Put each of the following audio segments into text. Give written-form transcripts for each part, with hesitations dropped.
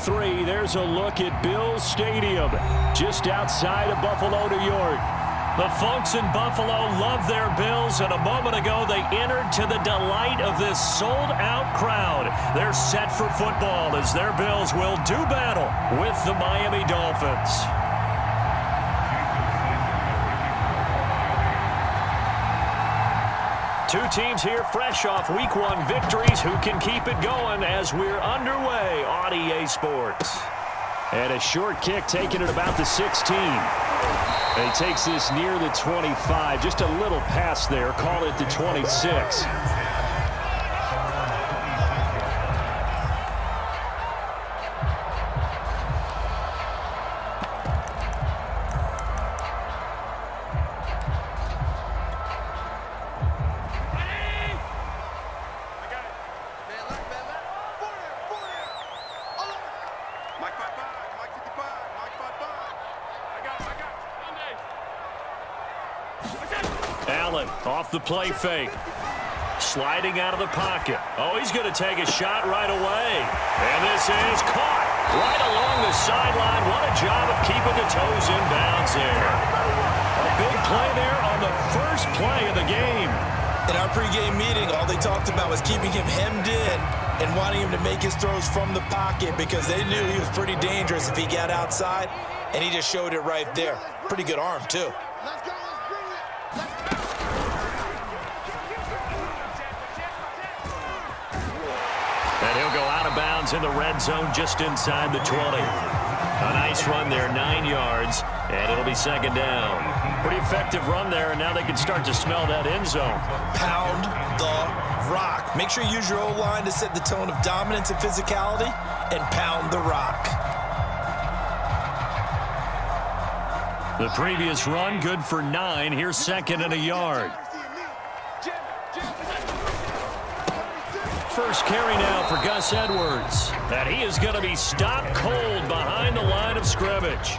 3, there's a look at Bills Stadium, just outside of Buffalo, New York. The folks in Buffalo love their Bills, and a moment ago they entered to the delight of this sold-out crowd. They're set for football as their Bills will do battle with the Miami Dolphins. Two teams here fresh off Week 1 victories who can keep it going as we're underway on EA Sports. And a short kick taken at about the 16. And he takes this near the 25, just a little past there, call it the 26. Allen off the play fake. Sliding out of the pocket. Oh, he's going to take a shot right away. And this is caught right along the sideline. What a job of keeping the toes in bounds there. A big play there on the first play of the game. In our pregame meeting, all they talked about was keeping him hemmed in and wanting him to make his throws from the pocket because they knew he was pretty dangerous if he got outside, and he just showed it right there. Pretty good arm, too. And he'll go out of bounds in the red zone just inside the 20. A nice run there, 9 yards, and it'll be second down. Pretty effective run there, and now they can start to smell that end zone. Pound the rock. Make sure you use your O-line to set the tone of dominance and physicality, and pound the rock. The previous run, good for 9. Here's second and a yard. First carry now for Gus Edwards. And he is going to be stopped cold behind the line of scrimmage.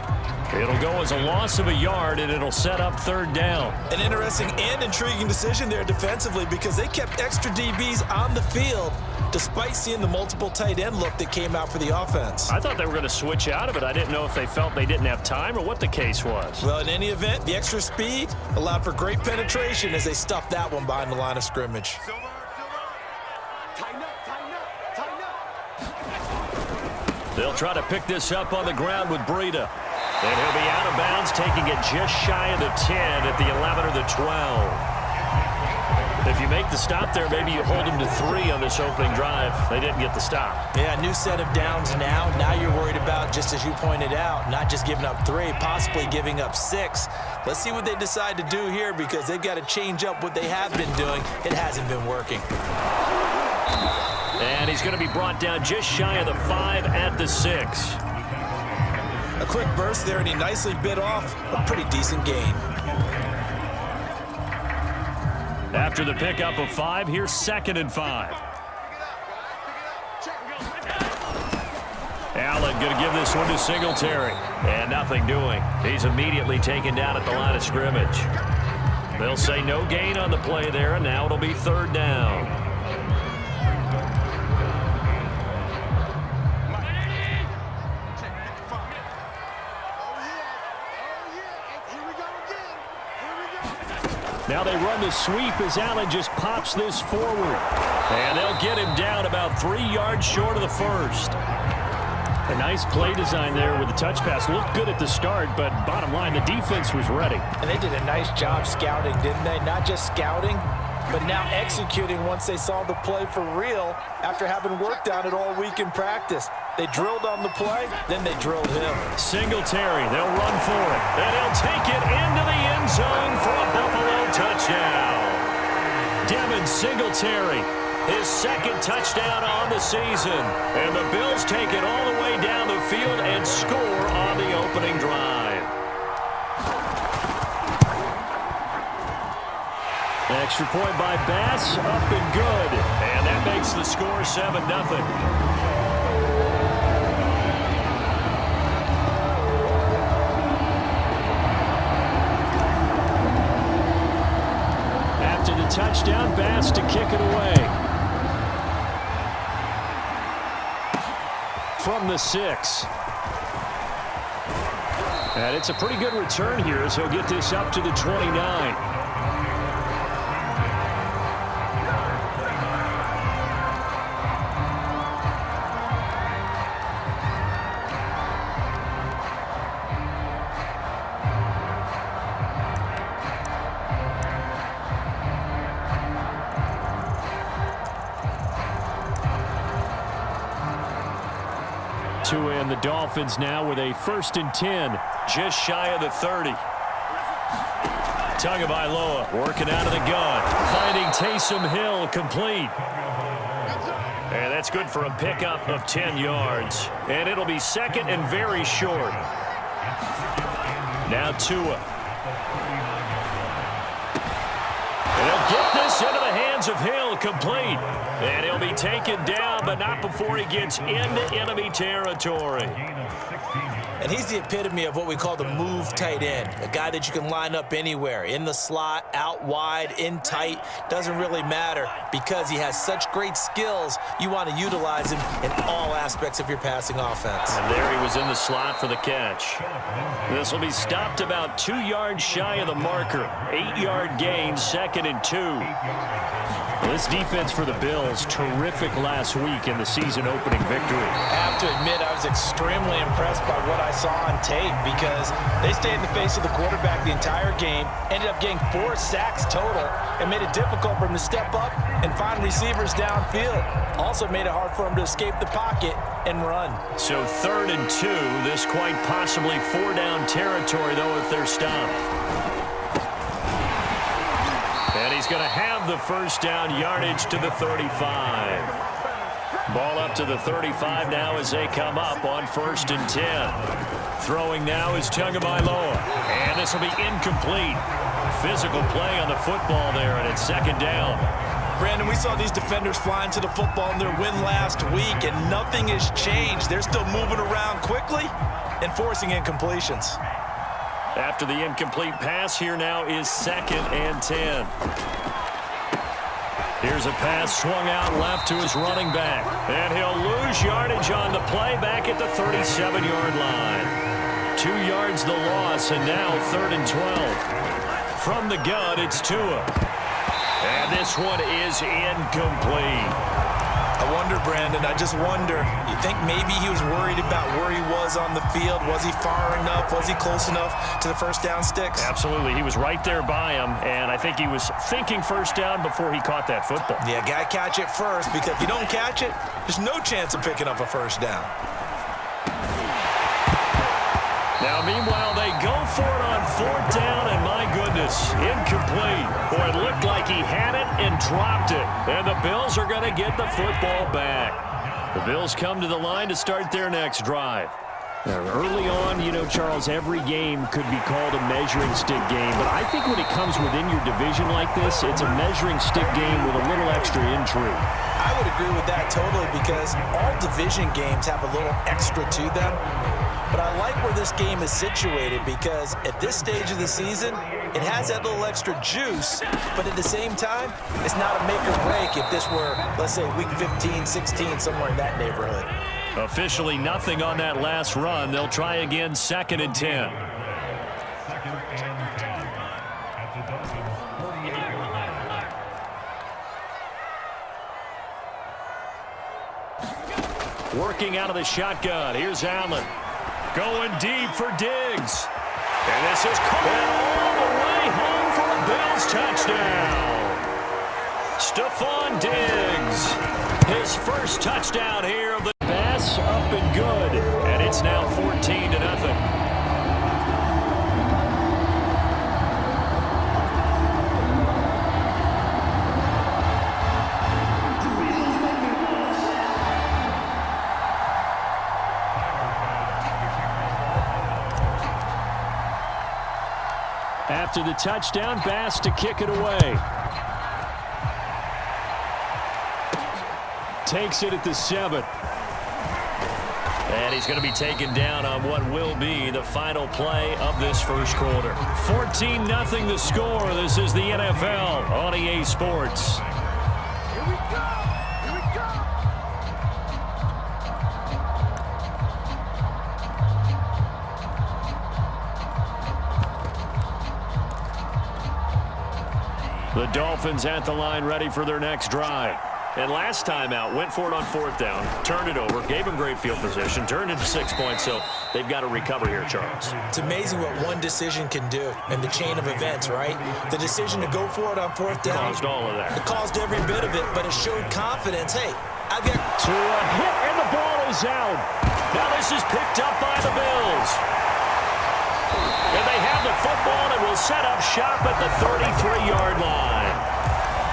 It'll go as a loss of a yard, and it'll set up third down. An interesting and intriguing decision there defensively because they kept extra DBs on the field despite seeing the multiple tight end look that came out for the offense. I thought they were going to switch out of it. I didn't know if they felt they didn't have time or what the case was. Well, in any event, the extra speed allowed for great penetration as they stuffed that one behind the line of scrimmage. They'll try to pick this up on the ground with Breida. And he'll be out of bounds, taking it just shy of the 10 at the 11 or the 12. If you make the stop there, maybe you hold them to 3 on this opening drive. They didn't get the stop. Yeah, new set of downs now. Now you're worried about, just as you pointed out, not just giving up 3, possibly giving up 6. Let's see what they decide to do here because they've got to change up what they have been doing. It hasn't been working. And he's going to be brought down just shy of the 5 at the 6. A quick burst there, and he nicely bit off a pretty decent gain. After the pickup of 5, here's second and 5. Allen going to give this one to Singletary. And nothing doing. He's immediately taken down at the line of scrimmage. They'll say no gain on the play there, and now it'll be third down. Now they run the sweep as Allen just pops this forward. And they'll get him down about 3 yards short of the first. A nice play design there with the touch pass. Looked good at the start, but bottom line, the defense was ready. And they did a nice job scouting, didn't they? Not just scouting, but now executing once they saw the play for real after having worked on it all week in practice. They drilled on the play, then they drilled him. Singletary, they'll run for it. And he'll take it into the end zone for a Buffalo touchdown. Devin Singletary, his second touchdown on the season. And the Bills take it all the way down the field and score on the opening drive. Extra point by Bass, up and good. And that makes the score 7-0. Touchdown, Bass to kick it away. from the 6. And it's a pretty good return here as he'll get this up to the 29. And the Dolphins now with a 1st and 10, just shy of the 30. Tagovailoa working out of the gun, finding Taysom Hill complete. And that's good for a pickup of 10 yards. And it'll be 2nd and very short. Now Tua. And he'll get this into the hands of Hill, complete. And he'll be taken down, but not before he gets into enemy territory. And he's the epitome of what we call the move tight end, a guy that you can line up anywhere, in the slot, out wide, in tight, doesn't really matter because he has such great skills. You want to utilize him in all aspects of your passing offense. And there he was in the slot for the catch. This will be stopped about 2 yards shy of the marker. 8-yard gain, 2nd and 2. This defense for the Bills, terrific last week in the season-opening victory. I have to admit, I was extremely impressed by what I saw on tape because they stayed in the face of the quarterback the entire game, ended up getting 4 sacks total, and made it difficult for him to step up and find receivers downfield. Also made it hard for him to escape the pocket and run. So 3rd and 2, this quite possibly 4-down territory, though, if they're stopped. And he's going to have the 1st down, yardage to the 35. Ball up to the 35 now as they come up on 1st and 10. Throwing now is Tagovailoa. And this will be incomplete. Physical play on the football there, and it's 2nd down. Brandon, we saw these defenders flying to the football in their win last week, and nothing has changed. They're still moving around quickly and forcing incompletions. After the incomplete pass, here now is 2nd and 10. Here's a pass swung out left to his running back. And he'll lose yardage on the play back at the 37-yard line. 2 yards the loss, and now 3rd and 12. From the gun, it's Tua. And this one is incomplete. I wonder, Brandon, I just wonder, you think maybe he was worried about where he was on the field? Was he far enough? Was he close enough to the 1st down sticks? Absolutely. He was right there by him, and I think he was thinking 1st down before he caught that football. Yeah, got to catch it first, because if you don't catch it, there's no chance of picking up a 1st down. Now, meanwhile, they go for it on 4th down, and my goodness, incomplete. Boy, it looked like he had it and dropped it. And the Bills are going to get the football back. The Bills come to the line to start their next drive. Now, early on, you know, Charles, every game could be called a measuring stick game. But I think when it comes within your division like this, it's a measuring stick game with a little extra intrigue. I would agree with that totally because all division games have a little extra to them. But I like where this game is situated because at this stage of the season, it has that little extra juice, but at the same time, it's not a make or break if this were, let's say, week 15, 16, somewhere in that neighborhood. Officially nothing on that last run. They'll try again, 2nd and 10. Working out of the shotgun. Here's Allen. Going deep for Diggs. And this is caught all the way home for a Bills touchdown. Stephon Diggs. His 1st touchdown here of the pass, up and good. And it's now 14-0. After the touchdown, Bass to kick it away. Takes it at the 7. And he's going to be taken down on what will be the final play of this 1st quarter. 14-0 the score. This is the NFL on EA Sports. The Dolphins at the line ready for their next drive. And last time out, went for it on 4th down, turned it over, gave them great field position, turned into 6 points, so they've got to recover here, Charles. It's amazing what one decision can do in the chain of events, right? The decision to go for it on 4th down. Caused all of that. It caused every bit of it, but it showed confidence. Hey, I've got... To a hit, and the ball is out. Now this is picked up by the Bills. And they have the football and will set up shop at the 33-yard line.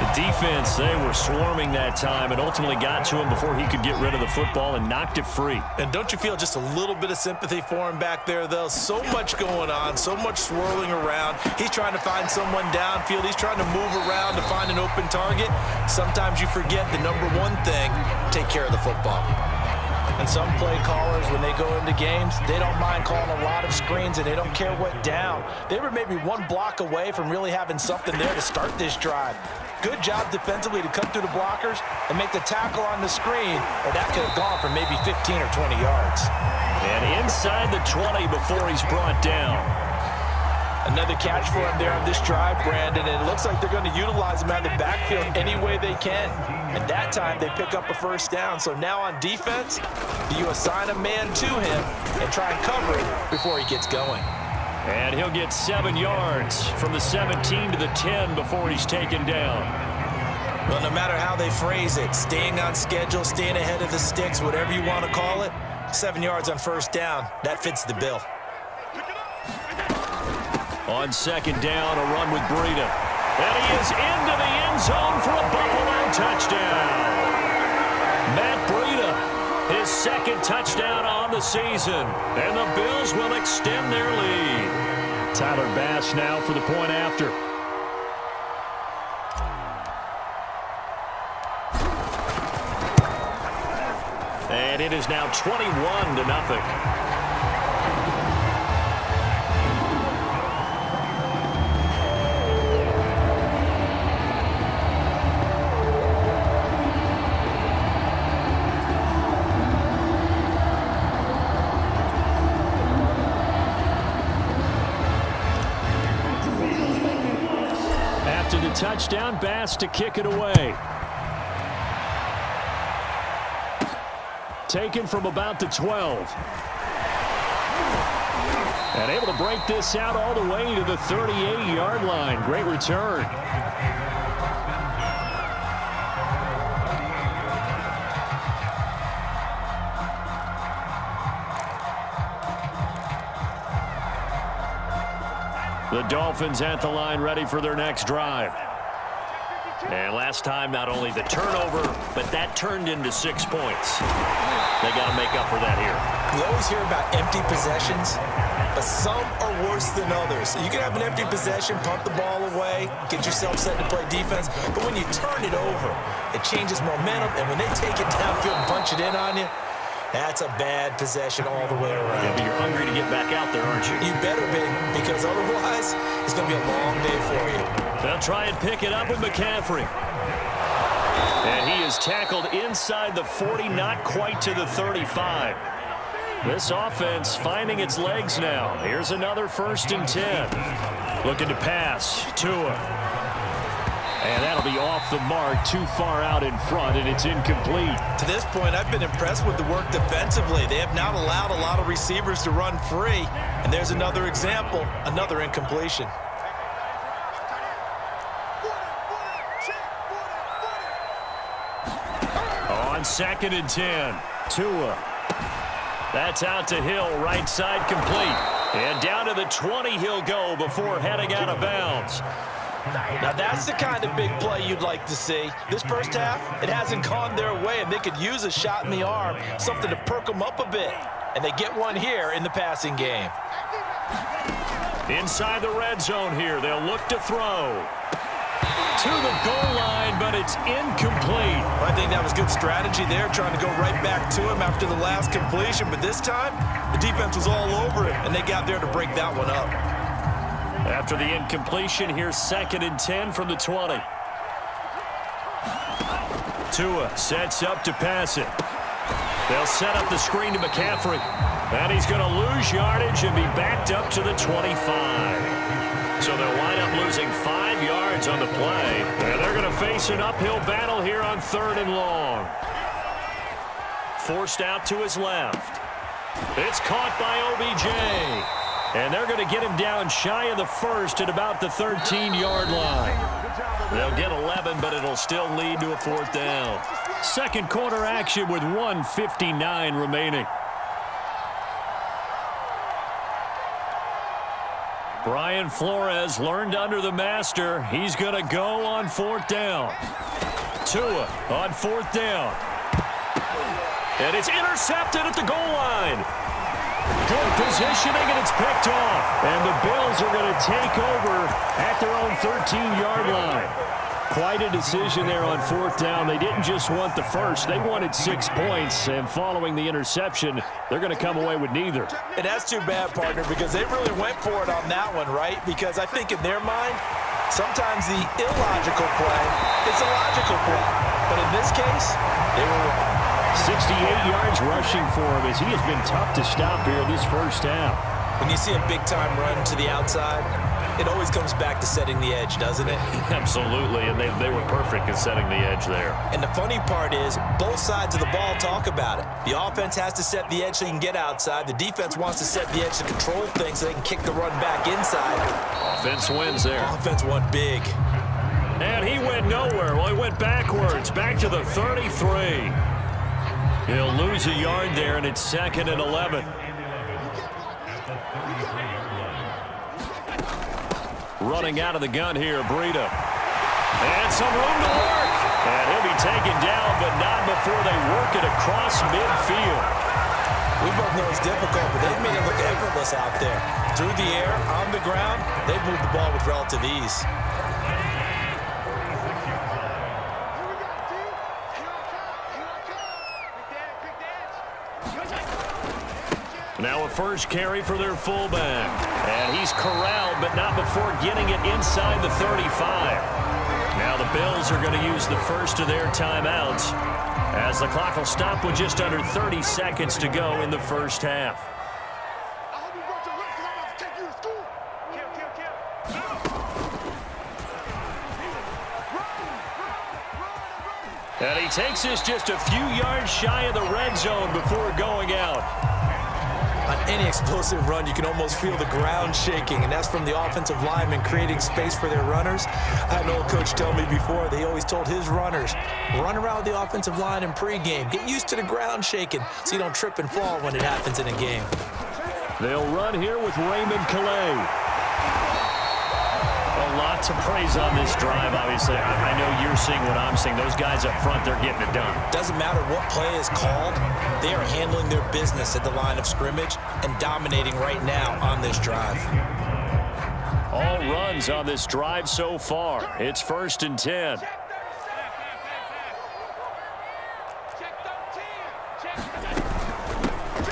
The defense, they were swarming that time and ultimately got to him before he could get rid of the football and knocked it free. And don't you feel just a little bit of sympathy for him back there, though? So much going on, so much swirling around. He's trying to find someone downfield. He's trying to move around to find an open target. Sometimes you forget the number one thing, take care of the football. And some play callers, when they go into games, they don't mind calling a lot of screens, and they don't care what down. They were maybe one block away from really having something there to start this drive. Good job defensively to cut through the blockers and make the tackle on the screen, or that could have gone for maybe 15 or 20 yards. And inside the 20 before he's brought down. Another catch for him there on this drive, Brandon, and it looks like they're going to utilize him out of the backfield any way they can. And that time, they pick up a 1st down. So now on defense, do you assign a man to him and try and cover it before he gets going? And he'll get 7 yards from the 17 to the 10 before he's taken down. Well, no matter how they phrase it, staying on schedule, staying ahead of the sticks, whatever you want to call it, 7 yards on 1st down, that fits the bill. On 2nd down, a run with Breida. And he is into the end zone for a Buffalo touchdown. Matt Breida, his 2nd touchdown on the season. And the Bills will extend their lead. Tyler Bass now for the point after. And it is now 21-0. Touchdown, Bass to kick it away. Taken from about the 12. And able to break this out all the way to the 38-yard line. Great return. The Dolphins at the line ready for their next drive. And last time, not only the turnover, but that turned into 6 points. They got to make up for that here. We always hear about empty possessions, but some are worse than others. You can have an empty possession, punt the ball away, get yourself set to play defense, but when you turn it over, it changes momentum, and when they take it downfield and punch it in on you, that's a bad possession all the way around. Yeah, but you're hungry to get back out there, aren't you? You better be, because otherwise, it's going to be a long day for you. They'll try and pick it up with McCaffrey. And he is tackled inside the 40, not quite to the 35. This offense finding its legs now. Here's another 1st and 10. Looking to pass. Tua. And that'll be off the mark, too far out in front, and it's incomplete. To this point, I've been impressed with the work defensively. They have not allowed a lot of receivers to run free. And there's another example, another incompletion. On 2nd and 10, Tua. That's out to Hill, right side complete. And down to the 20 he'll go before heading out of bounds. Now, that's the kind of big play you'd like to see. This first half, it hasn't gone their way, and they could use a shot in the arm, something to perk them up a bit. And they get one here in the passing game. Inside the red zone here, they'll look to throw. To the goal line, but it's incomplete. I think that was good strategy there, trying to go right back to him after the last completion. But this time, the defense was all over it, and they got there to break that one up. After the incompletion, here's 2nd and 10 from the 20. Tua sets up to pass it. They'll set up the screen to McCaffrey. And he's going to lose yardage and be backed up to the 25. So they'll wind up losing 5 yards on the play. And they're going to face an uphill battle here on 3rd and long. Forced out to his left. It's caught by OBJ. And they're going to get him down shy of the first at about the 13-yard line. They'll get 11, but it'll still lead to a 4th down. Second quarter action with 1:59 remaining. Brian Flores learned under the master. He's going to go on 4th down. Tua on 4th down. And it's intercepted at the goal line. Good positioning, and it's picked off. And the Bills are going to take over at their own 13-yard line. Quite a decision there on 4th down. They didn't just want the first. They wanted 6 points. And following the interception, they're going to come away with neither. And that's too bad, partner, because they really went for it on that one, right? Because I think in their mind, sometimes the illogical play is a logical play. But in this case, they were wrong. 68 yards rushing for him as he has been tough to stop here this first half. When you see a big-time run to the outside, it always comes back to setting the edge, doesn't it? Absolutely, and they were perfect in setting the edge there. And the funny part is, both sides of the ball talk about it. The offense has to set the edge so you can get outside. The defense wants to set the edge to control things so they can kick the run back inside. Offense wins there. Offense won big. And he went nowhere. Well, he went backwards, back to the 33. He'll lose a yard there, and it's 2nd and 11. Running out of the gun here, Breida. And some room to work. And he'll be taken down, but not before they work it across midfield. We both know it's difficult, but they've made it look effortless out there. Through the air, on the ground, they've moved the ball with relative ease. Now a first carry for their fullback. And he's corralled, but not before getting it inside the 35. Now the Bills are going to use the first of their timeouts as the clock will stop with just under 30 seconds to go in the first half. And he takes this just a few yards shy of the red zone before going out. On any explosive run, you can almost feel the ground shaking, and that's from the offensive linemen creating space for their runners. I had an old coach tell me before, they always told his runners, run around with the offensive line in pregame. Get used to the ground shaking so you don't trip and fall when it happens in a game. They'll run here with Raymond Calais. A lot to praise on this drive, obviously. I know you're seeing what I'm seeing. Those guys up front, they're getting it done. Doesn't matter what play is called. They are handling their business at the line of scrimmage and dominating right now on this drive. All runs on this drive so far. It's 1st and 10.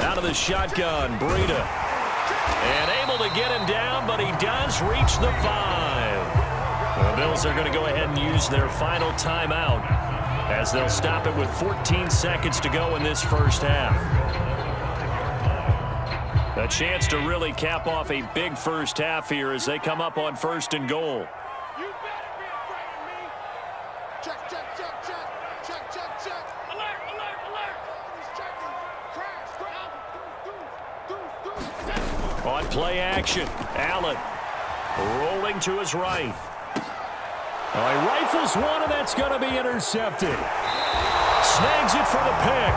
Out of the shotgun, Breida. And able to get him down, but he does reach the 5. The Bills are going to go ahead and use their final timeout as they'll stop it with 14 seconds to go in this first half. A chance to really cap off a big first half here as they come up on 1st and goal. You better be afraid of me. Check, check, check, check. Check, check, check. Alert, alert, alert. He's checking. Crash, crash. On play action, Allen rolling to his right. He rifles one, and that's going to be intercepted. Snags it for the pick.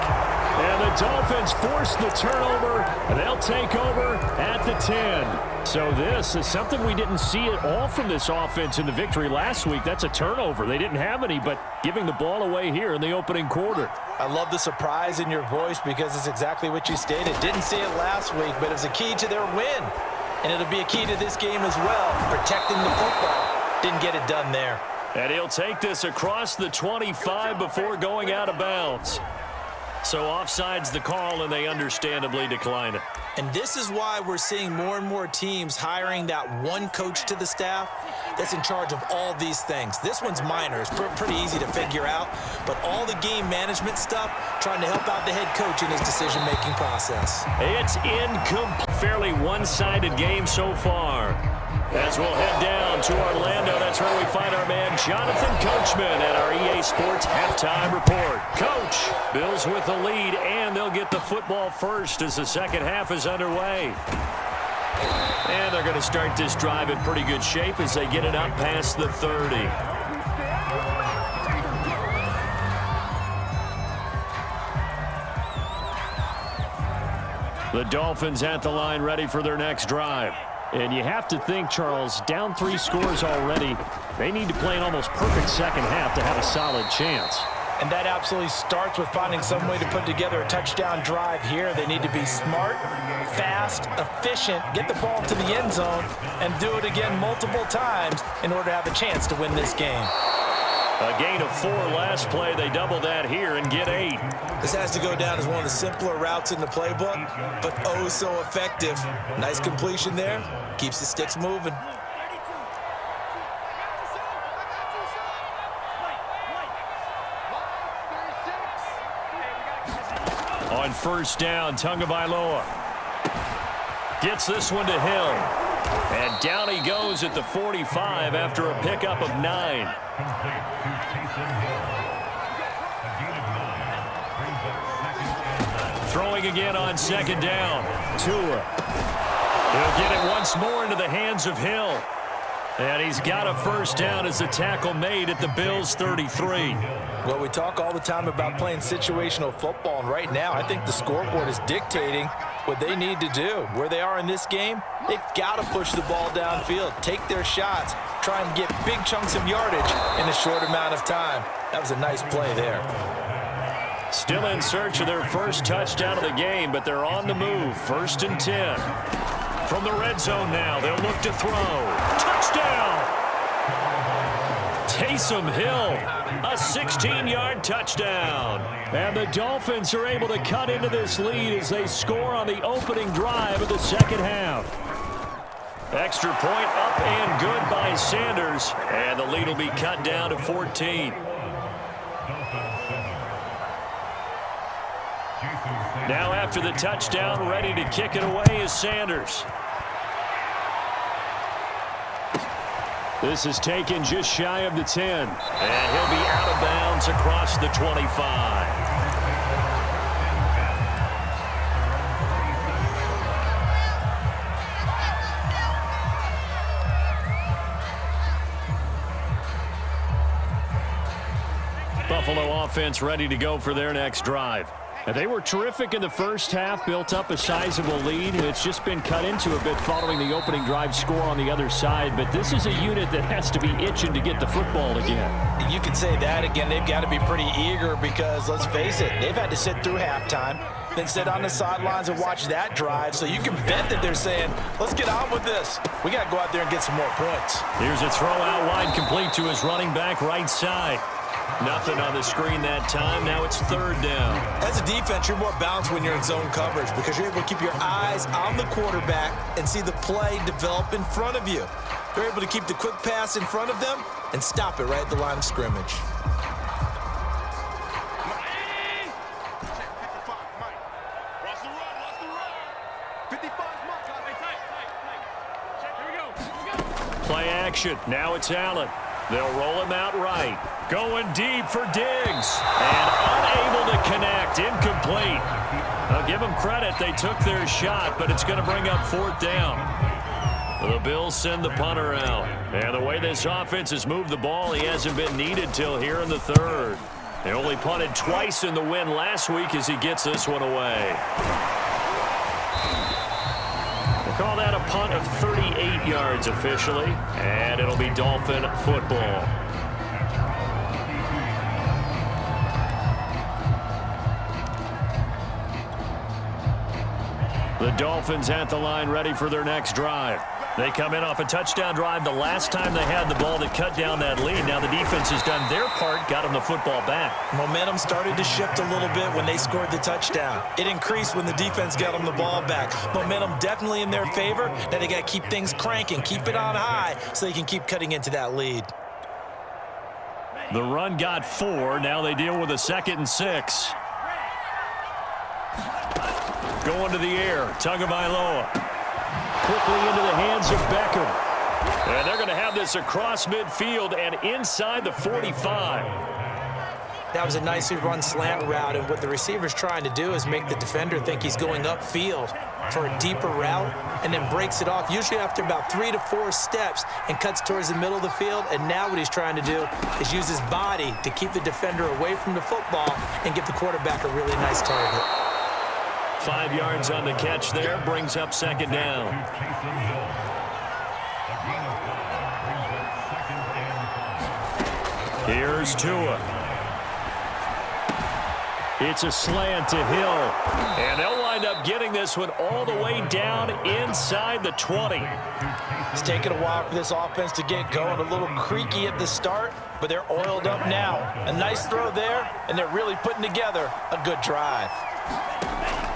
And the Dolphins force the turnover, and they'll take over at the 10. So this is something we didn't see at all from this offense in the victory last week. That's a turnover. They didn't have any, but giving the ball away here in the opening quarter. I love the surprise in your voice because it's exactly what you stated. Didn't see it last week, but it was a key to their win. And it'll be a key to this game as well, protecting the football. Didn't get it done there. And he'll take this across the 25 before going out of bounds. So offside's the call, and they understandably decline it. And this is why we're seeing more and more teams hiring that one coach to the staff that's in charge of all these things. This one's minor. It's pretty easy to figure out. But all the game management stuff, trying to help out the head coach in his decision-making process. It's incomplete. Fairly one-sided game so far. As we'll head down to Orlando, that's where we find our man Jonathan Coachman at our EA Sports Halftime Report. Coach, Bills with the lead, and they'll get the football first as the second half is underway. And they're going to start this drive in pretty good shape as they get it up past the 30. The Dolphins at the line ready for their next drive. And you have to think, Charles, down 3 scores already. They need to play an almost perfect second half to have a solid chance. And that absolutely starts with finding some way to put together a touchdown drive here. They need to be smart, fast, efficient, get the ball to the end zone, and do it again multiple times in order to have a chance to win this game. A gain of 4 last play. They double that here and get 8. This has to go down as one of the simpler routes in the playbook, but oh so effective. Nice completion there. Keeps the sticks moving. On first down, Tagovailoa gets this one to Hill. And down he goes at the 45 after a pickup of 9. Throwing again on second down. Tua. He'll get it once more into the hands of Hill. And he's got a first down as the tackle made at the Bills' 33. Well, we talk all the time about playing situational football, and right now I think the scoreboard is dictating what they need to do. Where they are in this game, they've got to push the ball downfield, take their shots, try and get big chunks of yardage in a short amount of time. That was a nice play there. Still in search of their first touchdown of the game, but they're on the move. 1st and 10. From the red zone now, they'll look to throw. Touchdown! Taysom Hill, a 16-yard touchdown. And the Dolphins are able to cut into this lead as they score on the opening drive of the second half. Extra point up and good by Sanders, and the lead will be cut down to 14. Now after the touchdown, ready to kick it away is Sanders. This is taken just shy of the 10. And he'll be out of bounds across the 25. Buffalo offense ready to go for their next drive. And they were terrific in the first half, built up a sizable lead, and it's just been cut into a bit following the opening drive score on the other side. But this is a unit that has to be itching to get the football again. You could say that again. They've got to be pretty eager because, let's face it, they've had to sit through halftime, then sit on the sidelines and watch that drive. So you can bet that they're saying, let's get on with this. We got to go out there and get some more points. Here's a throw out wide, complete to his running back right side. Nothing on the screen that time. Now it's 3rd down. As a defense, you're more balanced when you're in zone coverage because you're able to keep your eyes on the quarterback and see the play develop in front of you. They're able to keep the quick pass in front of them and stop it right at the line of scrimmage. Play action. Now it's Allen. They'll roll him out right. Going deep for Diggs. And unable to connect. Incomplete. I'll give them credit. They took their shot, but it's going to bring up 4th down. The Bills send the punter out. And the way this offense has moved the ball, he hasn't been needed till here in the 3rd. They only punted twice in the win last week as he gets this one away. Call that a punt of 38 yards officially, and it'll be Dolphin football. The Dolphins at the line ready for their next drive. They come in off a touchdown drive the last time they had the ball that cut down that lead. Now the defense has done their part, got them the football back. Momentum started to shift a little bit when they scored the touchdown. It increased when the defense got them the ball back. Momentum definitely in their favor. Now they got to keep things cranking, keep it on high so they can keep cutting into that lead. The run got 4. Now they deal with a 2nd and 6. Going to the air. Tagovailoa. Quickly into the hands of Beckham. And they're going to have this across midfield and inside the 45. That was a nicely run slant route, and what the receiver's trying to do is make the defender think he's going upfield for a deeper route and then breaks it off, usually after about 3 to 4 steps, and cuts towards the middle of the field. And now what he's trying to do is use his body to keep the defender away from the football and give the quarterback a really nice target. 5 yards on the catch there, brings up second down. Here's Tua. It's a slant to Hill. And they'll wind up getting this one all the way down inside the 20. It's taken a while for this offense to get going. A little creaky at the start, but they're oiled up now. A nice throw there, and they're really putting together a good drive.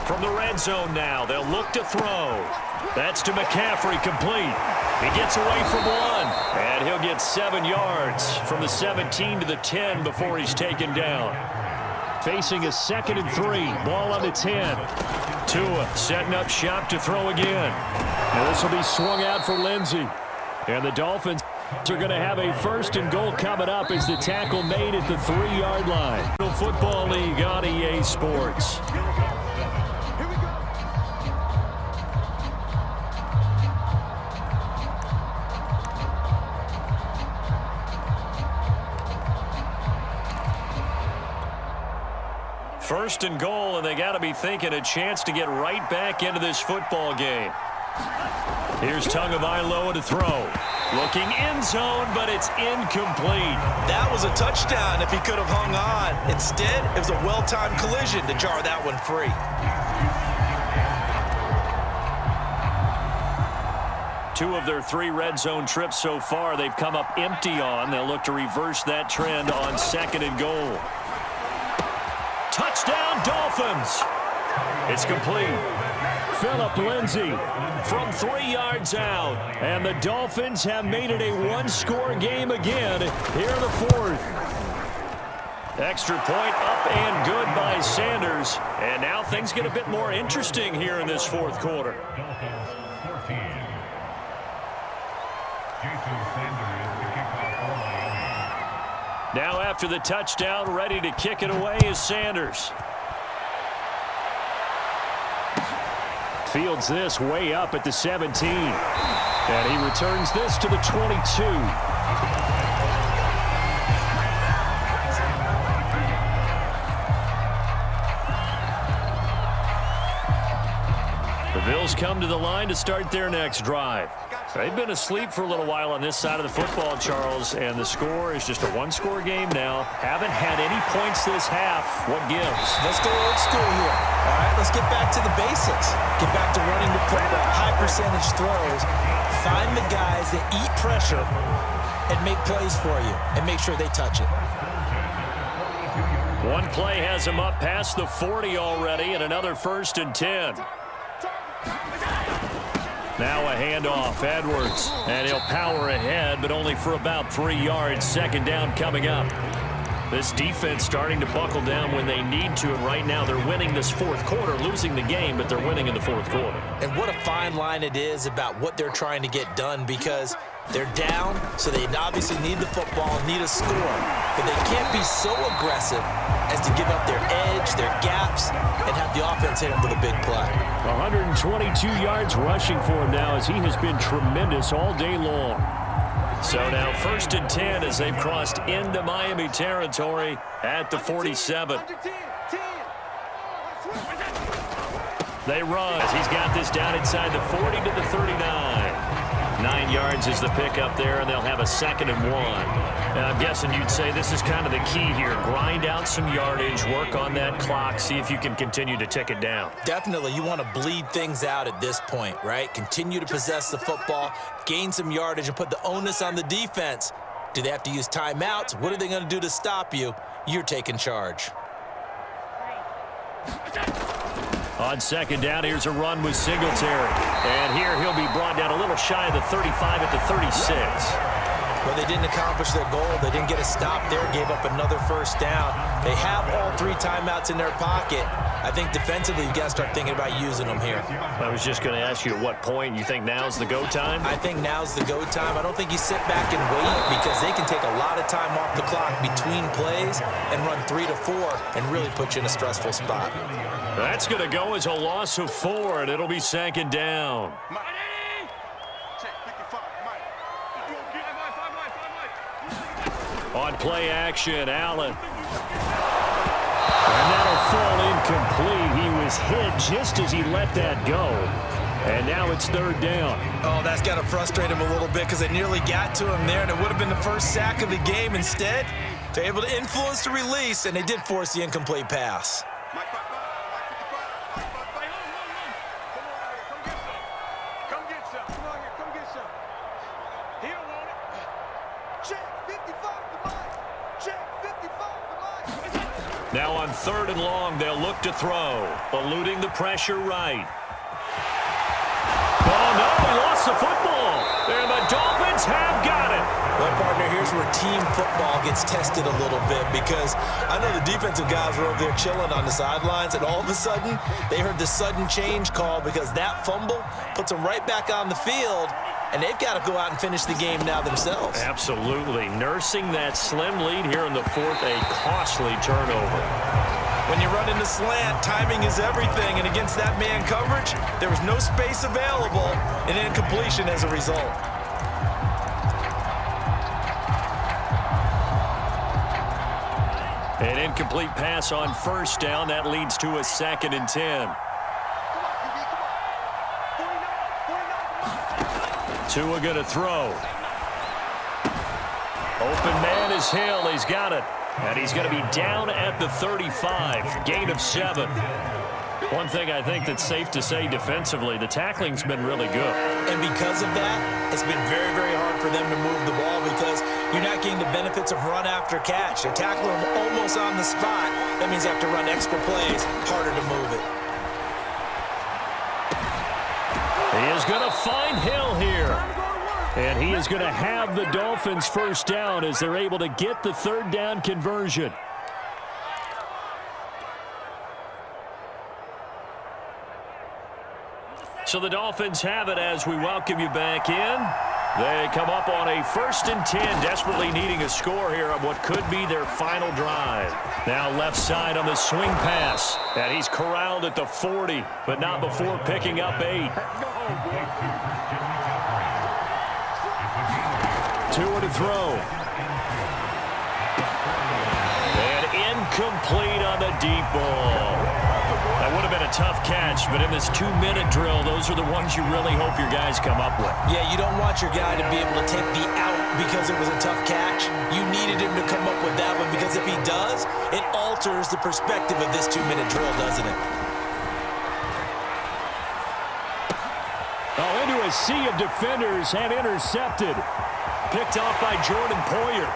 From the red zone now, they'll look to throw. That's to McCaffrey, complete. He gets away from one, and he'll get 7 yards from the 17 to the 10 before he's taken down. Facing a 2nd and 3, ball on the 10. Tua setting up shop to throw again. Now this will be swung out for Lindsey. And the Dolphins are going to have a 1st and goal coming up as the tackle made at the 3-yard line. Football League on EA Sports. First and goal, and they got to be thinking a chance to get right back into this football game. Here's Tagovailoa to throw. Looking end zone, but it's incomplete. That was a touchdown if he could have hung on. Instead, it was a well-timed collision to jar that one free. Two of their 3 red zone trips so far, they've come up empty on. They'll look to reverse that trend on 2nd and goal. Touchdown, Dolphins. It's complete. Phillip Lindsay from 3 yards out. And the Dolphins have made it a 1-score game again here in the 4th. Extra point up and good by Sanders. And now things get a bit more interesting here in this 4th quarter. Now after the touchdown, ready to kick it away is Sanders. Fields this way up at the 17. And he returns this to the 22. The Bills come to the line to start their next drive. They've been asleep for a little while on this side of the football, Charles, and the score is just a 1-score game now. Haven't had any points this half. What gives? Let's go old school here. All right, let's get back to the basics. Get back to running the football, high percentage throws. Find the guys that eat pressure and make plays for you, and make sure they touch it. One play has him up past the 40 already, and another 1st and 10. Now a handoff, Edwards, and he'll power ahead, but only for about 3 yards. 2nd down coming up. This defense starting to buckle down when they need to, and right now they're winning this 4th quarter, losing the game, but they're winning in the 4th quarter. And what a fine line it is about what they're trying to get done, because they're down, so they obviously need the football, need a score, but they can't be so aggressive as to give up their edge, their gaps, and have the offense hit them with a big play. 122 yards rushing for him now, as he has been tremendous all day long. So now 1st and 10 as they've crossed into Miami territory at the 47. They run as he's got this down inside the 40 to the 39. 9 yards is the pickup there, and they'll have a 2nd and 1. And I'm guessing you'd say this is kind of the key here. Grind out some yardage, work on that clock, see if you can continue to tick it down. Definitely. You want to bleed things out at this point, right? Continue to possess the football, gain some yardage, and put the onus on the defense. Do they have to use timeouts? What are they going to do to stop you? You're taking charge. On 2nd down, here's a run with Singletary. And here he'll be brought down a little shy of the 35 at the 36. Well, they didn't accomplish their goal. They didn't get a stop there, gave up another first down. They have all 3 timeouts in their pocket. I think defensively, you got to start thinking about using them here. I was just going to ask you at what point you think now's the go time? I think now's the go time. I don't think you sit back and wait because they can take a lot of time off the clock between plays and run 3 to 4 and really put you in a stressful spot. That's going to go as a loss of 4, and it'll be 2nd down. On play action, Allen. And that'll fall incomplete. He was hit just as he let that go. And now it's 3rd down. Oh, that's got to frustrate him a little bit because it nearly got to him there, and it would have been the first sack of the game. Instead, they're able to influence the release, and they did force the incomplete pass. Now on 3rd and long, they'll look to throw. Eluding the pressure right. Oh, no, he lost the football. And the Dolphins have got it. Well, partner, here's where team football gets tested a little bit because I know the defensive guys were over there chilling on the sidelines, and all of a sudden, they heard the sudden change call because that fumble puts them right back on the field, and they've got to go out and finish the game now themselves. Absolutely. Nursing that slim lead here in the 4th, a costly turnover. When you run into slant, timing is everything, and against that man coverage, there was no space available, and incompletion as a result. An incomplete pass on 1st down. That leads to a 2nd and 10. Tua going to throw. Open man is Hill. He's got it. And he's going to be down at the 35. Gain of 7. One thing I think that's safe to say defensively, the tackling's been really good. And because of that, it's been very, very hard for them to move the ball because you're not getting the benefits of run after catch. They're tackling them almost on the spot. That means they have to run extra plays, harder to move it. He is going to find Hill here. And he is going to have the Dolphins' 1st down as they're able to get the 3rd down conversion. So the Dolphins have it as we welcome you back in. They come up on a 1st and 10, desperately needing a score here on what could be their final drive. Now left side on the swing pass. And he's corralled at the 40, but not before picking up 8. Tua to throw. And incomplete on the deep ball. That would have been a tough catch, but in this 2-minute drill, those are the ones you really hope your guys come up with. Yeah, you don't want your guy to be able to take the out because it was a tough catch. You needed him to come up with that one because if he does, it alters the perspective of this 2-minute drill, doesn't it? Oh, into a sea of defenders and intercepted. Picked off by Jordan Poyer.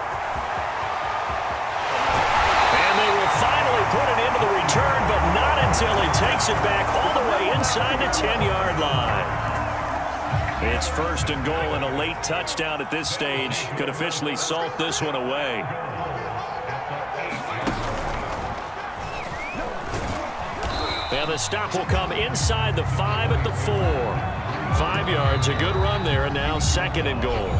And they will finally put it into the return, but not until he takes it back all the way inside the 10-yard line. It's 1st and goal and a late touchdown at this stage. Could officially salt this one away. And the stop will come inside the 5 at the 4. 5 yards, a good run there, and now 2nd and goal.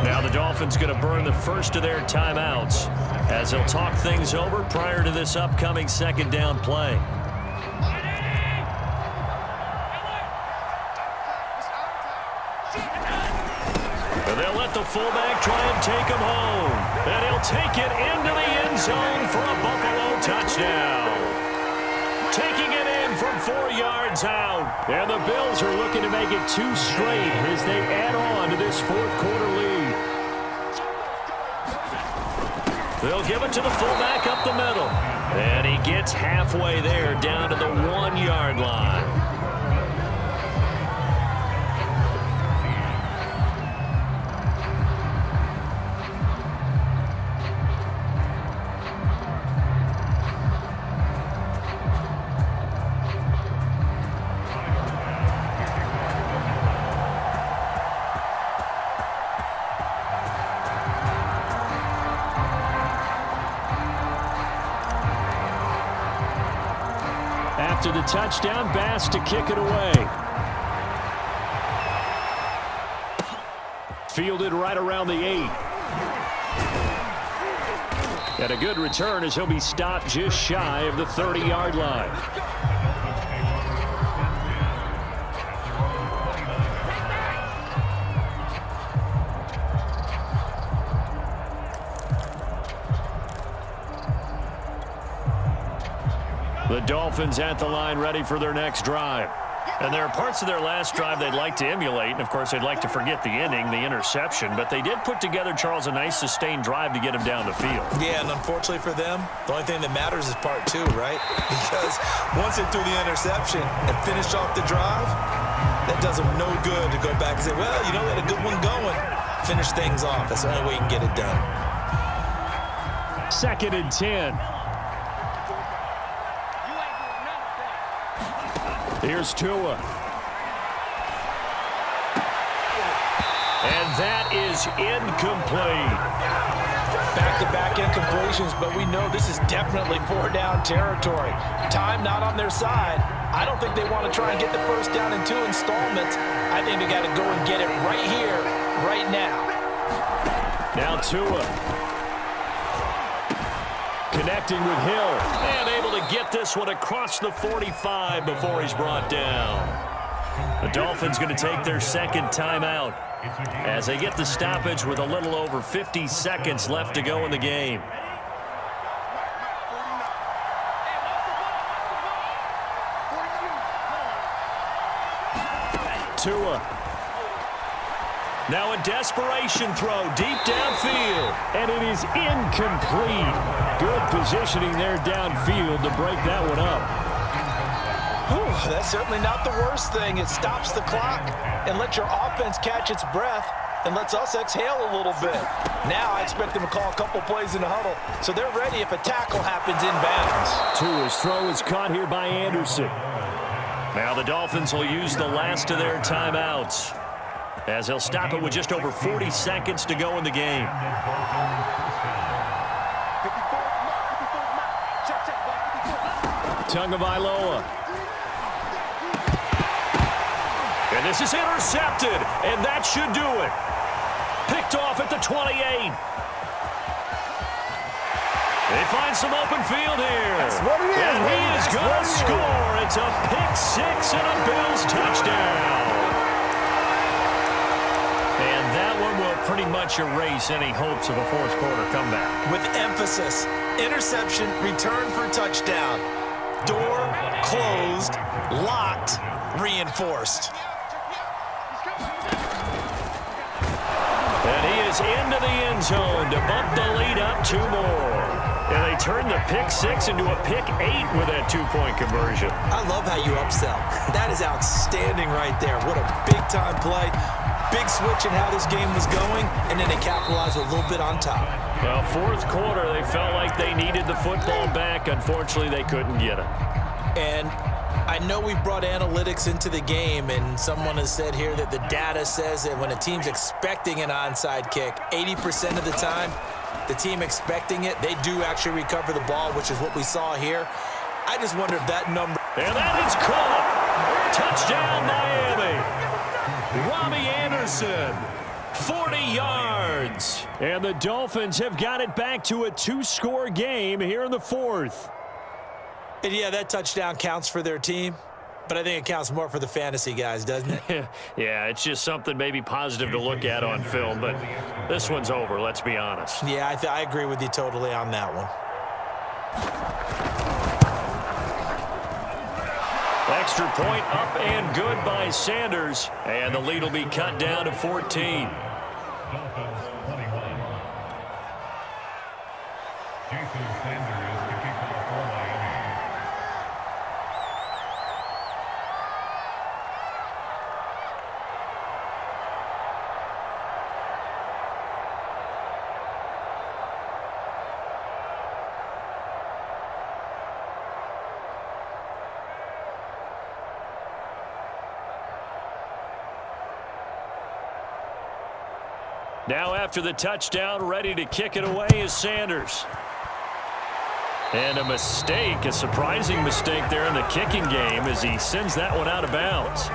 Now the Dolphins going to burn the first of their timeouts as they'll talk things over prior to this upcoming 2nd down play. And they'll let the fullback try and take him home. And he'll take it into the end zone for a Buffalo touchdown. Taking it in from 4 yards out. And the Bills are looking to make it 2 straight as they add on to this 4th quarter lead. They'll give it to the fullback up the middle. And he gets halfway there down to the 1-yard line. After the touchdown, Bass to kick it away. Fielded right around the 8. And a good return as he'll be stopped just shy of the 30-yard line. The Dolphins at the line ready for their next drive. And there are parts of their last drive they'd like to emulate. And, of course, they'd like to forget the ending, the interception. But they did put together, Charles, a nice sustained drive to get him down the field. Yeah, and unfortunately for them, the only thing that matters is part 2, right? Because once they threw the interception and finished off the drive, that does them no good to go back and say, well, you know, we had a good one going. Finish things off. That's the only way you can get it done. 2nd and 10. Here's Tua. And that is incomplete. Back-to-back incompletions, but we know this is definitely 4-down territory. Time not on their side. I don't think they want to try and get the first down in 2 installments. I think they got to go and get it right here, right now. Now Tua. Connecting with Hill. And able to get this one across the 45 before he's brought down. The Dolphins going to take their 2nd timeout as they get the stoppage with a little over 50 seconds left to go in the game. Tua. Now a desperation throw deep downfield. And it is incomplete. Good positioning there downfield to break that one up. Whew, that's certainly not the worst thing. It stops the clock and lets your offense catch its breath and lets us exhale a little bit. Now I expect them to call a couple plays in the huddle so they're ready if a tackle happens in bounds. Tua's throw is caught here by Anderson. Now the Dolphins will use the last of their timeouts as they'll stop it with just over 40 seconds to go in the game. Tagovailoa. And this is intercepted, and that should do it. Picked off at the 28. They find some open field here. That's what it is. And he is going to score. It's a pick-6 and a Bills touchdown. And that one will pretty much erase any hopes of a fourth-quarter comeback. With emphasis, interception, return for touchdown. Door closed, locked, reinforced. And he is into the end zone to bump the lead up 2 more. And they turn the pick-6 into a pick-8 with that 2-point conversion. I love how you upsell. That is outstanding right there. What a big-time play. Big switch in how this game was going, and then they capitalized a little bit on top. Well, fourth quarter, they felt like they needed the football back. Unfortunately, they couldn't get it. And I know we brought analytics into the game, and someone has said here that the data says that when a team's expecting an onside kick, 80% of the time, the team expecting it, they do actually recover the ball, which is what we saw here. I just wonder if that number... And that is caught. Touchdown, Miami. Robbie Anderson, 40 yards. And the Dolphins have got it back to a 2-score game here in the 4th. And yeah, that touchdown counts for their team, but I think it counts more for the fantasy guys, doesn't it? Yeah, it's just something maybe positive to look at on film, but this one's over, let's be honest. Yeah, I agree with you totally on that one. Extra point up and good by Sanders, and the lead will be cut down to 14. Now after the touchdown, ready to kick it away is Sanders. And a mistake, a surprising mistake there in the kicking game as he sends that one out of bounds.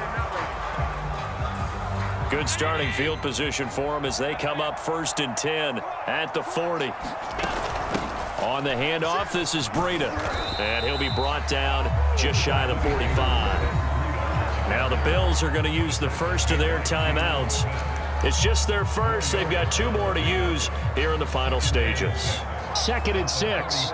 Good starting field position for him as they come up 1st and 10 at the 40. On the handoff, this is Breida. And he'll be brought down just shy of the 45. Now the Bills are going to use the first of their timeouts. It's just their first. They've got 2 more to use here in the final stages. 2nd and 6.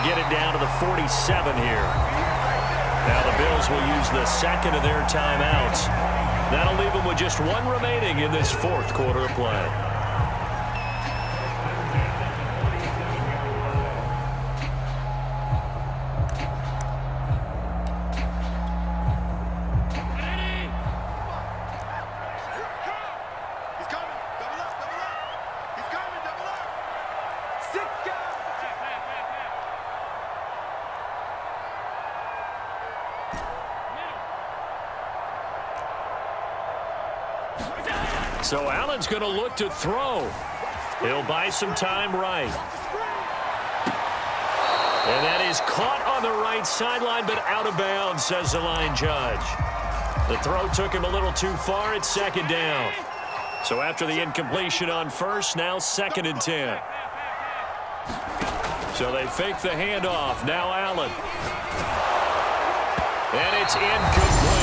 Get it down to the 47 here. Now the Bills will use the 2nd of their timeouts. That'll leave them with just 1 remaining in this 4th quarter of play. So Allen's going to look to throw. He'll buy some time right. And that is caught on the right sideline, but out of bounds, says the line judge. The throw took him a little too far. It's 2nd down. So after the incompletion on 1st, now 2nd and 10. So they fake the handoff. Now Allen. And it's incomplete.